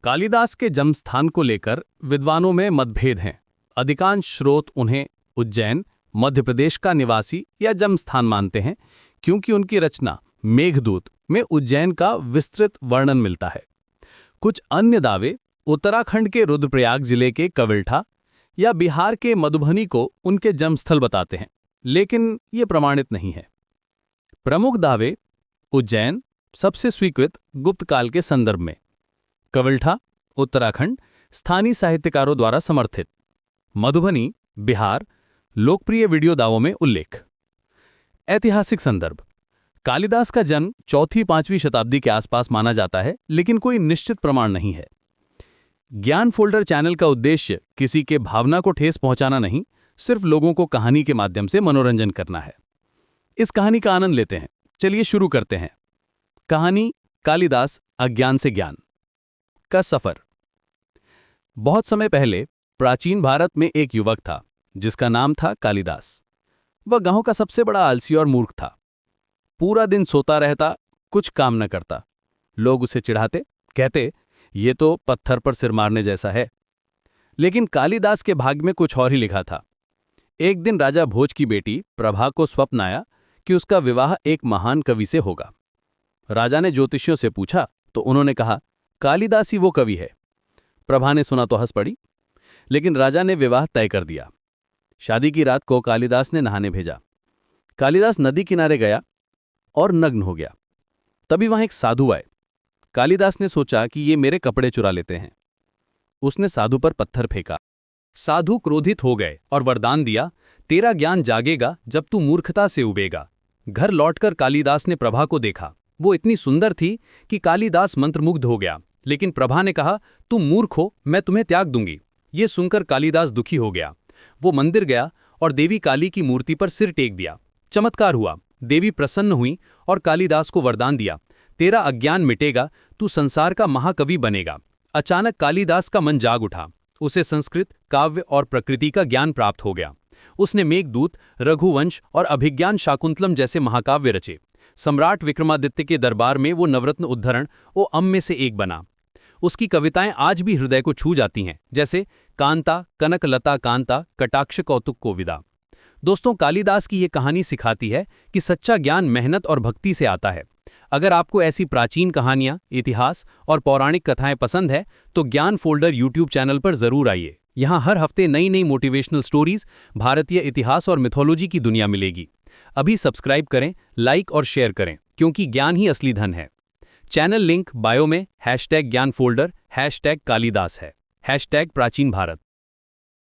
कालिदास के जन्मस्थान को लेकर विद्वानों में मतभेद हैं। अधिकांश स्रोत उन्हें उज्जैन, मध्य प्रदेश का निवासी या जन्मस्थान मानते हैं, क्योंकि उनकी रचना मेघदूत में उज्जैन का विस्तृत वर्णन मिलता है। कुछ अन्य दावे उत्तराखंड के रुद्रप्रयाग जिले के कविल्ठा या बिहार के मधुबनी को उनके जन्मस्थल बताते हैं, लेकिन ये प्रमाणित नहीं है। प्रमुख दावे उज्जैन सबसे स्वीकृत गुप्त काल के संदर्भ में, कविल्ठा उत्तराखंड स्थानीय साहित्यकारों द्वारा समर्थित, मधुबनी बिहार लोकप्रिय वीडियो दावों में उल्लेख। ऐतिहासिक संदर्भ, कालिदास का जन्म 4वीं-5वीं शताब्दी के आसपास माना जाता है, लेकिन कोई निश्चित प्रमाण नहीं है। ज्ञान फोल्डर चैनल का उद्देश्य किसी के भावना को ठेस पहुंचाना नहीं, सिर्फ लोगों को कहानी के माध्यम से मनोरंजन करना है। इस कहानी का आनंद लेते हैं। चलिए शुरू करते हैं। कहानी कालिदास अज्ञान से ज्ञान का सफर। बहुत समय पहले प्राचीन भारत में एक युवक था जिसका नाम था कालिदास। वह गांव का सबसे बड़ा आलसी और मूर्ख था। पूरा दिन सोता रहता, कुछ काम न करता। लोग उसे चिढ़ाते, कहते ये तो पत्थर पर सिर मारने जैसा है। लेकिन कालिदास के भाग्य में कुछ और ही लिखा था। एक दिन राजा भोज की बेटी प्रभा को स्वप्न आया कि उसका विवाह एक महान कवि से होगा। राजा ने ज्योतिषियों से पूछा तो उन्होंने कहा कालिदास ही वो कवि है। प्रभा ने सुना तो हंस पड़ी, लेकिन राजा ने विवाह तय कर दिया। शादी की रात को कालिदास ने नहाने भेजा। कालिदास नदी किनारे गया और नग्न हो गया। तभी वहां एक साधु आए। कालिदास ने सोचा कि ये मेरे कपड़े चुरा लेते हैं। उसने साधु पर पत्थर फेंका। साधु क्रोधित हो गए और वरदान दिया, तेरा ज्ञान जागेगा जब तू मूर्खता से उबेगा। घर लौटकर कालिदास ने प्रभा को देखा। वो इतनी सुंदर थी कि कालिदास मंत्रमुग्ध हो गया। लेकिन प्रभा ने कहा, तुम मूर्ख हो, मैं तुम्हें त्याग दूंगी। ये सुनकर कालिदास दुखी हो गया। वो मंदिर गया और देवी काली की मूर्ति पर सिर टेक दिया। चमत्कार हुआ। देवी प्रसन्न हुई और कालिदास को वरदान दिया, तेरा अज्ञान मिटेगा, तू संसार का महाकवि बनेगा। अचानक कालिदास का मन जाग उठा। उसे संस्कृत, काव्य और प्रकृति का ज्ञान प्राप्त हो गया। उसने मेघदूत, रघुवंश और अभिज्ञान शाकुंतलम जैसे महाकाव्य रचे। सम्राट विक्रमादित्य के दरबार में वो नवरत्न उद्धरण ओ अम में से एक बना। उसकी कविताएं आज भी हृदय को छू जाती हैं, जैसे कांता, कनकलता कांता, कटाक्ष कौतुक कोविदा। दोस्तों, कालिदास की ये कहानी सिखाती है कि सच्चा ज्ञान मेहनत और भक्ति से आता है। अगर आपको ऐसी प्राचीन कहानियां, इतिहास और पौराणिक कथाएं पसंद है तो ज्ञान फोल्डर यूट्यूब चैनल पर जरूर आइए। यहाँ हर हफ्ते नई नई मोटिवेशनल स्टोरीज, भारतीय इतिहास और मिथोलॉजी की दुनिया मिलेगी। अभी सब्सक्राइब करें, लाइक और शेयर करें, क्योंकि ज्ञान ही असली धन है। चैनल लिंक बायो में #ज्ञान फोल्डर, #कालिदास है, #प्राचीन भारत।